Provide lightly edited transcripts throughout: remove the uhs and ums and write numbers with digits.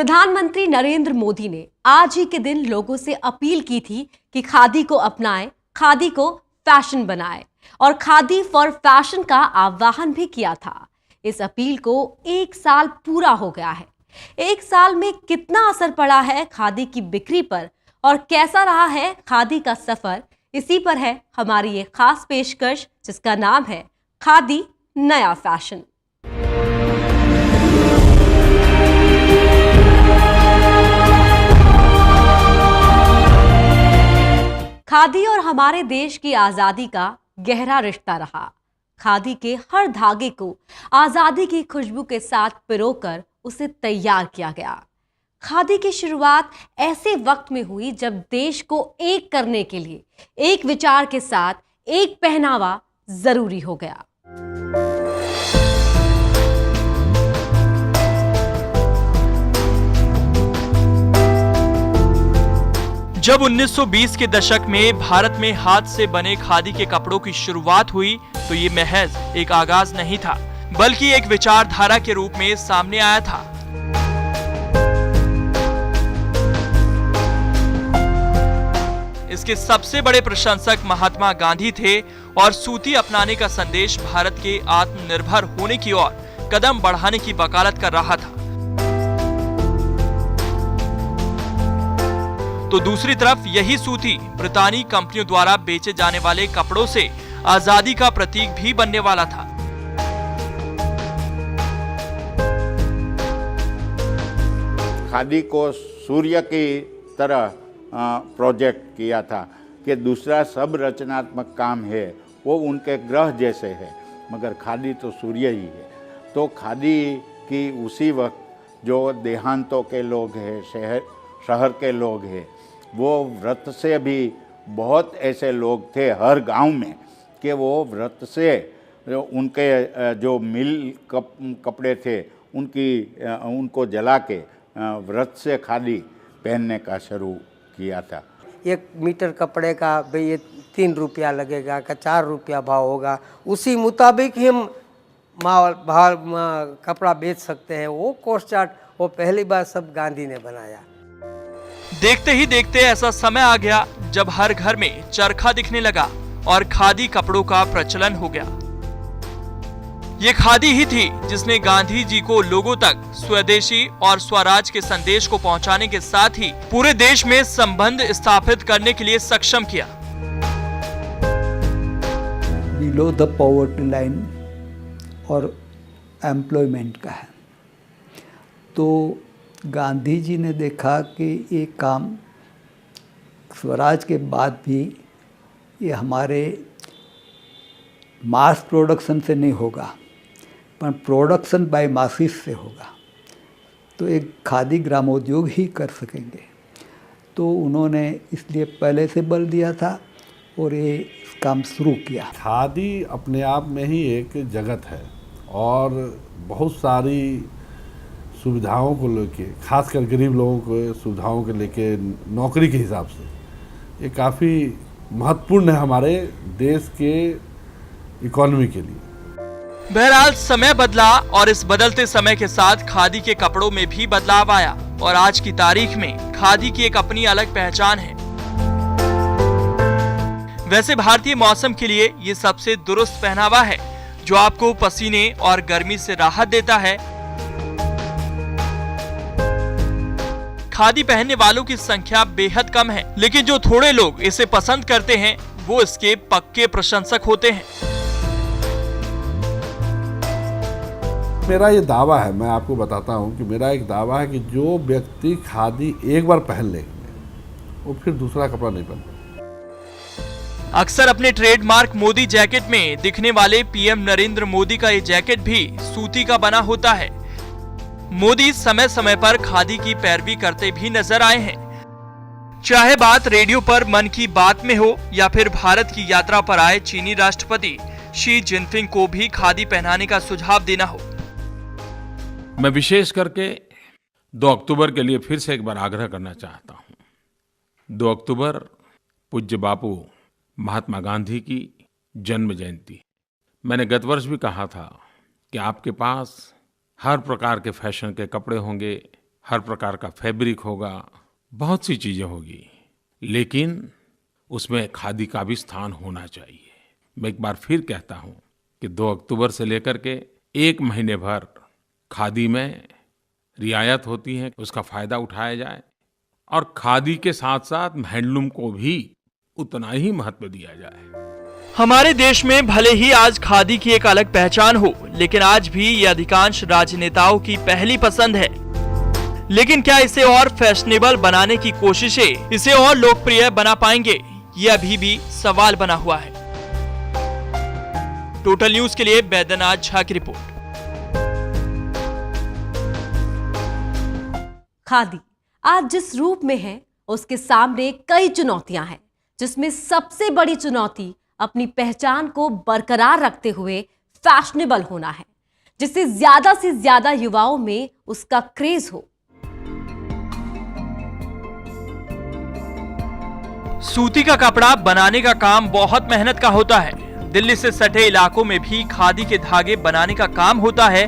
प्रधानमंत्री नरेंद्र मोदी ने आज ही के दिन लोगों से अपील की थी कि खादी को अपनाएं, खादी को फैशन बनाएं और खादी फॉर फैशन का आह्वान भी किया था। इस अपील को 1 साल पूरा हो गया है। 1 साल में कितना असर पड़ा है खादी की बिक्री पर और कैसा रहा है खादी का सफर, इसी पर है हमारी ये खास पेशकश जिसका नाम है खादी नया फैशन। खादी और हमारे देश की आजादी का गहरा रिश्ता रहा। खादी के हर धागे को आजादी की खुशबू के साथ पिरोकर उसे तैयार किया गया। खादी की शुरुआत ऐसे वक्त में हुई जब देश को एक करने के लिए एक विचार के साथ एक पहनावा जरूरी हो गया। जब 1920 के दशक में भारत में हाथ से बने खादी के कपड़ों की शुरुआत हुई तो ये महज एक आगाज नहीं था, बल्कि एक विचारधारा के रूप में सामने आया था। इसके सबसे बड़े प्रशंसक महात्मा गांधी थे और सूती अपनाने का संदेश भारत के आत्मनिर्भर होने की ओर कदम बढ़ाने की वकालत कर रहा था। तो दूसरी तरफ यही सूती ब्रितानी कंपनियों द्वारा बेचे जाने वाले कपड़ों से आजादी का प्रतीक भी बनने वाला था। खादी को सूर्य की तरह प्रोजेक्ट किया था कि दूसरा सब रचनात्मक काम है वो उनके ग्रह जैसे है, मगर खादी तो सूर्य ही है। तो खादी की उसी वक्त जो देहांतों के लोग हैं, शहर के लोग हैं, वो व्रत से भी बहुत ऐसे लोग थे हर गांव में कि वो व्रत से उनके जो मिल कपड़े थे उनको जला के व्रत से खादी पहनने का शुरू किया था। 1 मीटर कपड़े का भाई ये 3 रुपया लगेगा का 4 रुपया भाव होगा, उसी मुताबिक ही हम कपड़ा बेच सकते हैं। वो कॉस्ट चार्ट वो पहली बार सब गांधी ने बनाया। देखते ही देखते ऐसा समय आ गया जब हर घर में चरखा दिखने लगा और खादी कपड़ों का प्रचलन हो गया। ये खादी ही थी जिसने गांधी जी को लोगों तक स्वदेशी और स्वराज के संदेश को पहुंचाने के साथ ही पूरे देश में संबंध स्थापित करने के लिए सक्षम किया। बिलो द पॉवर्टी लाइन और एम्प्लॉयमेंट का है, तो गांधी जी ने देखा कि ये काम स्वराज के बाद भी ये हमारे मास प्रोडक्शन से नहीं होगा, पर प्रोडक्शन बाय मासिस से होगा, तो एक खादी ग्रामोद्योग ही कर सकेंगे। तो उन्होंने इसलिए पहले से बल दिया था और ये काम शुरू किया। खादी अपने आप में ही एक जगत है और बहुत सारी सुविधाओं को लेके, खासकर गरीब लोगों को सुविधाओं को लेके, नौकरी के हिसाब से ये काफ़ी महत्वपूर्ण है हमारे देश के इकोनॉमी के लिए। बहरहाल समय बदला और इस बदलते समय के साथ खादी के कपड़ों में भी बदलाव आया और आज की तारीख में खादी की एक अपनी अलग पहचान है। वैसे भारतीय मौसम के लिए ये सबसे दुरुस्त पहनावा है जो आपको पसीने और गर्मी से राहत देता है। खादी पहनने वालों की संख्या बेहद कम है, लेकिन जो थोड़े लोग इसे पसंद करते हैं वो इसके पक्के प्रशंसक होते हैं। मेरा ये दावा है, मैं आपको बताता हूँ कि मेरा एक दावा है कि जो व्यक्ति खादी एक बार पहन ले वो फिर दूसरा कपड़ा नहीं पहनता। अक्सर अपने ट्रेडमार्क मोदी जैकेट में दिखने वाले पीएम नरेंद्र मोदी का ये जैकेट भी सूती का बना होता है। मोदी समय समय पर खादी की पैरवी करते भी नजर आए हैं। चाहे बात रेडियो पर मन की बात में हो या फिर भारत की यात्रा पर आए चीनी राष्ट्रपति शी जिनपिंग को भी खादी पहनाने का सुझाव देना हो। मैं विशेष करके 2 अक्टूबर के लिए फिर से एक बार आग्रह करना चाहता हूं। 2 अक्टूबर पूज्य बापू महात्मा गांधी की जन्म जयंती। मैंने गत वर्ष भी कहा था कि आपके पास हर प्रकार के फैशन के कपड़े होंगे, हर प्रकार का फैब्रिक होगा, बहुत सी चीजें होगी, लेकिन उसमें खादी का भी स्थान होना चाहिए। मैं एक बार फिर कहता हूं कि 2 अक्टूबर से लेकर के 1 महीने भर खादी में रियायत होती है, उसका फायदा उठाया जाए और खादी के साथ साथ हैंडलूम को भी उतना ही महत्व दिया जाए। हमारे देश में भले ही आज खादी की एक अलग पहचान हो, लेकिन आज भी ये अधिकांश राजनेताओं की पहली पसंद है। लेकिन क्या इसे और फैशनेबल बनाने की कोशिशें इसे और लोकप्रिय बना पाएंगे, ये अभी भी सवाल बना हुआ है। टोटल न्यूज के लिए बैद्यनाथ झा की रिपोर्ट। खादी आज जिस रूप में है, उसके सामने कई चुनौतियां हैं, जिसमें सबसे बड़ी चुनौती अपनी पहचान को बरकरार रखते हुए फैशनेबल होना है, जिससे ज्यादा से ज्यादा युवाओं में उसका क्रेज हो। सूती का कपड़ा बनाने का काम बहुत मेहनत का होता है। दिल्ली से सटे इलाकों में भी खादी के धागे बनाने का काम होता है।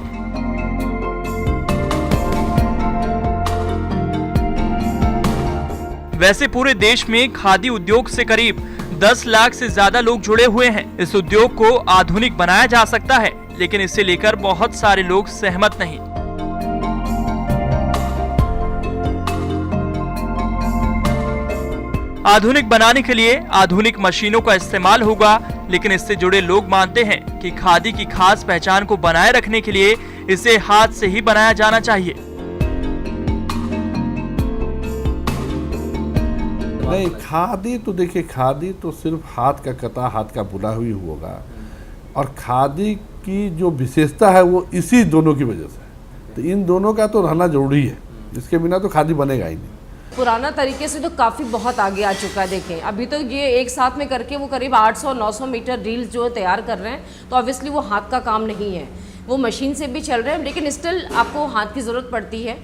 वैसे पूरे देश में खादी उद्योग से करीब 10 लाख से ज्यादा लोग जुड़े हुए हैं। इस उद्योग को आधुनिक बनाया जा सकता है, लेकिन इसे लेकर बहुत सारे लोग सहमत नहीं। आधुनिक बनाने के लिए आधुनिक मशीनों का इस्तेमाल होगा, लेकिन इससे जुड़े लोग मानते हैं कि खादी की खास पहचान को बनाए रखने के लिए इसे हाथ से ही बनाया जाना चाहिए। नहीं, खादी तो देखिए, खादी तो सिर्फ हाथ का कता, हाथ का बुना हुई होगा, और खादी की जो विशेषता है वो इसी दोनों की वजह से है। तो इन दोनों का तो रहना जरूरी है, इसके बिना तो खादी बनेगा ही नहीं। पुराना तरीके से तो काफ़ी बहुत आगे आ चुका है। देखें अभी तो ये एक साथ में करके वो करीब 800-900 मीटर रील्स जो तैयार कर रहे हैं, तो ऑब्वियसली वो हाथ का काम नहीं है, वो मशीन से भी चल रहे हैं, लेकिन स्टिल आपको हाथ की ज़रूरत पड़ती है।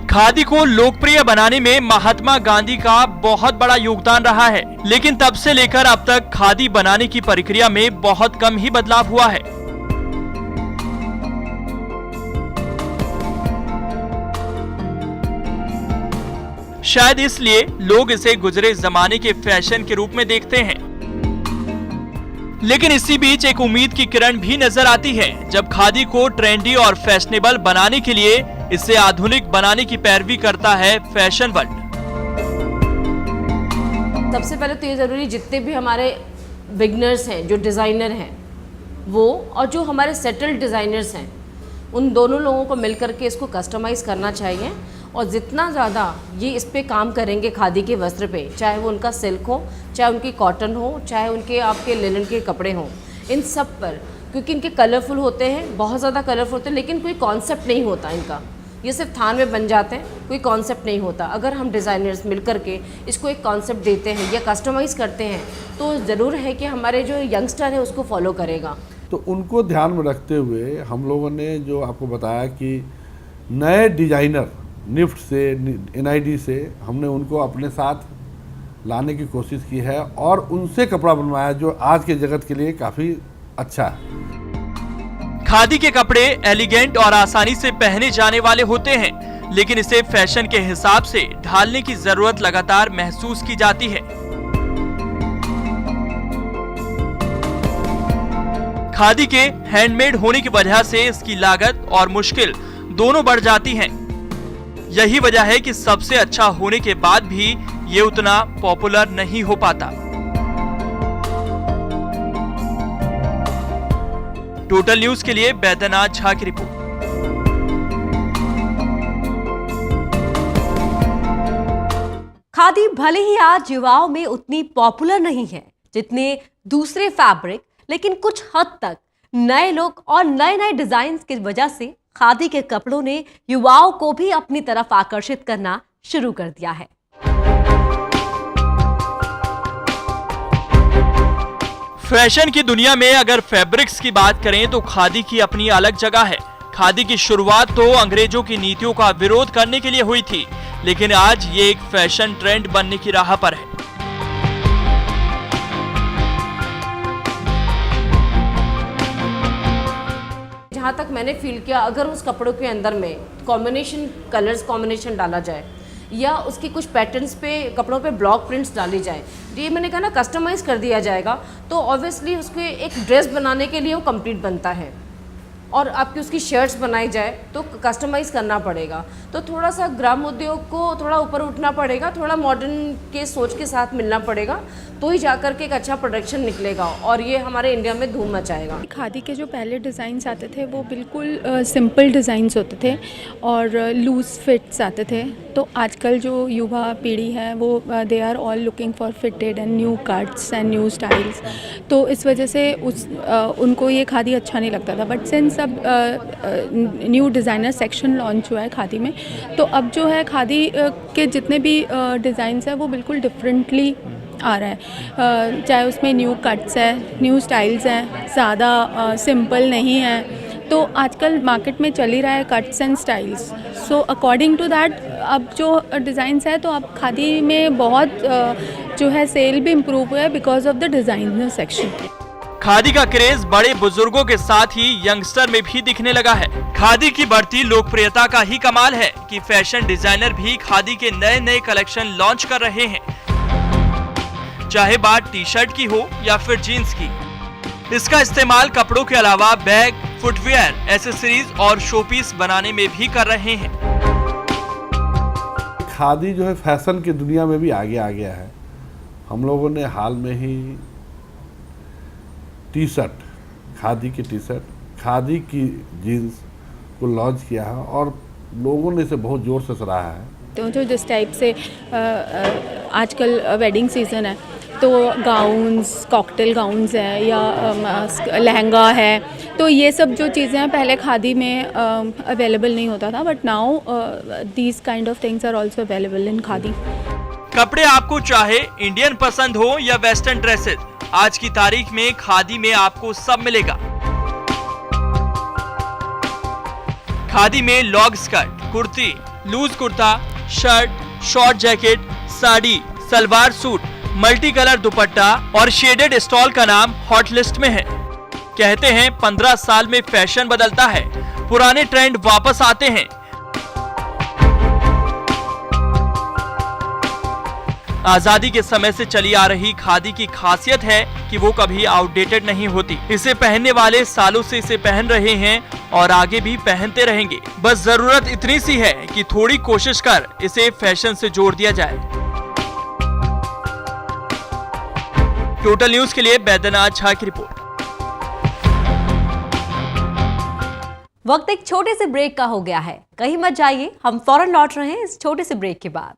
खादी को लोकप्रिय बनाने में महात्मा गांधी का बहुत बड़ा योगदान रहा है, लेकिन तब से लेकर अब तक खादी बनाने की प्रक्रिया में बहुत कम ही बदलाव हुआ है। शायद इसलिए लोग इसे गुजरे जमाने के फैशन के रूप में देखते हैं। लेकिन इसी बीच एक उम्मीद की किरण भी नजर आती है, जब खादी को ट्रेंडी और फैशनेबल बनाने के लिए इसे आधुनिक बनाने की पैरवी करता है फैशन वर्ल्ड। सबसे पहले तो ये ज़रूरी, जितने भी हमारे बिगनर्स हैं, जो डिज़ाइनर हैं वो, और जो हमारे सेटल्ड डिज़ाइनर्स हैं, उन दोनों लोगों को मिलकर के इसको कस्टमाइज़ करना चाहिए। और जितना ज़्यादा ये इस पे काम करेंगे खादी के वस्त्र पे, चाहे वो उनका सिल्क हो, चाहे उनकी कॉटन हो, चाहे उनके आपके लिनन के कपड़े हों, इन सब पर, क्योंकि इनके कलरफुल होते हैं, बहुत ज़्यादा कलरफुल होते हैं, लेकिन कोई कॉन्सेप्ट नहीं होता इनका, ये सिर्फ थान में बन जाते हैं, कोई कॉन्सेप्ट नहीं होता। अगर हम डिज़ाइनर्स मिलकर के इसको एक कॉन्सेप्ट देते हैं या कस्टमाइज़ करते हैं, तो ज़रूर है कि हमारे जो यंगस्टर है उसको फॉलो करेगा। तो उनको ध्यान में रखते हुए हम लोगों ने जो आपको बताया कि नए डिजाइनर निफ्ट से, NID से हमने उनको अपने साथ लाने की कोशिश की है और उनसे कपड़ा बनवाया जो आज के जगत के लिए काफ़ी अच्छा है। खादी के कपड़े एलिगेंट और आसानी से पहने जाने वाले होते हैं, लेकिन इसे फैशन के हिसाब से ढालने की जरूरत लगातार महसूस की जाती है। खादी के हैंडमेड होने की वजह से इसकी लागत और मुश्किल दोनों बढ़ जाती हैं। यही वजह है कि सबसे अच्छा होने के बाद भी ये उतना पॉपुलर नहीं हो पाता। टोटल न्यूज के लिए बैद्यनाथ झा की रिपोर्ट। खादी भले ही आज युवाओं में उतनी पॉपुलर नहीं है जितने दूसरे फैब्रिक, लेकिन कुछ हद तक नए लोग और नए नए डिजाइन की वजह से खादी के कपड़ों ने युवाओं को भी अपनी तरफ आकर्षित करना शुरू कर दिया है। फैशन की दुनिया में अगर फैब्रिक्स की बात करें तो खादी की अपनी अलग जगह है। खादी की शुरुआत तो अंग्रेजों की नीतियों का विरोध करने के लिए हुई थी, लेकिन आज ये एक फैशन ट्रेंड बनने की राह पर है। जहाँ जहाँ तक मैंने फील किया, अगर उस कपड़ों के अंदर में कॉम्बिनेशन कलर्स कॉम्बिनेशन डाला जाए या उसके कुछ पैटर्न्स पे कपड़ों पे ब्लॉक प्रिंट्स डाली जाए, ये मैंने कहा ना कस्टमाइज़ कर दिया जाएगा, तो ऑब्वियसली उसके एक ड्रेस बनाने के लिए वो कंप्लीट बनता है। और आपकी उसकी शर्ट्स बनाई जाए तो कस्टमाइज़ करना पड़ेगा। तो थोड़ा सा ग्राम उद्योग को थोड़ा ऊपर उठना पड़ेगा, थोड़ा मॉडर्न के सोच के साथ मिलना पड़ेगा, तो ही जाकर के एक अच्छा प्रोडक्शन निकलेगा और ये हमारे इंडिया में धूम मचाएगा। खादी के जो पहले डिज़ाइंस आते थे वो बिल्कुल सिंपल डिज़ाइंस होते थे और लूज़ फिट्स आते थे। तो आजकल जो युवा पीढ़ी है वो they are all looking for fitted and new cuts and new styles. तो इस वजह से उनको ये खादी अच्छा नहीं लगता था। बट सिंस अब न्यू डिज़ाइनर सेक्शन लॉन्च हुआ है खादी में, तो अब जो है खादी के जितने भी डिज़ाइंस हैं वो बिल्कुल डिफरेंटली आ रहा है। चाहे उसमें न्यू कट्स है, न्यू स्टाइल्स हैं, ज़्यादा सिंपल नहीं है। तो आजकल मार्केट में चल ही रहा है cuts and styles. So according to that अब जो डिज़ाइंस है, तो अब खादी में बहुत जो है सेल भी इम्प्रूव हुआ है because of the designer section. Khadi का क्रेज बड़े बुजुर्गों के साथ ही यंगस्टर में भी दिखने लगा है। खादी की बढ़ती लोकप्रियता का ही कमाल है कि फैशन डिजाइनर भी खादी के नए नए कलेक्शन लॉन्च कर रहे हैं, चाहे बात टी शर्ट की हो या फिर जीन्स की। इसका इस्तेमाल कपड़ों के अलावा बैग, फुटवियर, एसेसरीज और शोपीस बनाने में भी कर रहे हैं। खादी जो है फैशन की दुनिया में भी आगे आ गया है। हम लोगों ने हाल में ही टी शर्ट, खादी की टी शर्ट, खादी की जीन्स को लॉन्च किया है और लोगों ने इसे बहुत जोर से सराहा है। तो जो जिस टाइप से आजकल वेडिंग सीज़न है, तो गाउन्स, कॉकटेल गाउन्स हैं या लहंगा है, तो ये सब जो चीज़ें हैं पहले खादी में अवेलेबल नहीं होता था, but now these kind of things are also available in khadi. कपड़े आपको चाहे इंडियन पसंद हो या वेस्टर्न ड्रेसेस, आज की तारीख में खादी में आपको सब मिलेगा। खादी में long skirt, kurti, loose kurta, shirt, short jacket, sari, salwar suit, multi colour dupatta और शेडेड स्टॉल का नाम हॉट लिस्ट में है। कहते हैं 15 साल में फैशन बदलता है, पुराने ट्रेंड वापस आते हैं। आजादी के समय से चली आ रही खादी की खासियत है कि वो कभी आउटडेटेड नहीं होती। इसे पहनने वाले सालों से इसे पहन रहे हैं और आगे भी पहनते रहेंगे। बस जरूरत इतनी सी है कि थोड़ी कोशिश कर इसे फैशन से जोड़ दिया जाए। टोटल न्यूज के लिए बैद्यनाथ झा की रिपोर्ट। वक्त एक छोटे से ब्रेक का हो गया है, कहीं मत जाइए, हम फौरन लौट रहे हैं इस छोटे से ब्रेक के बाद।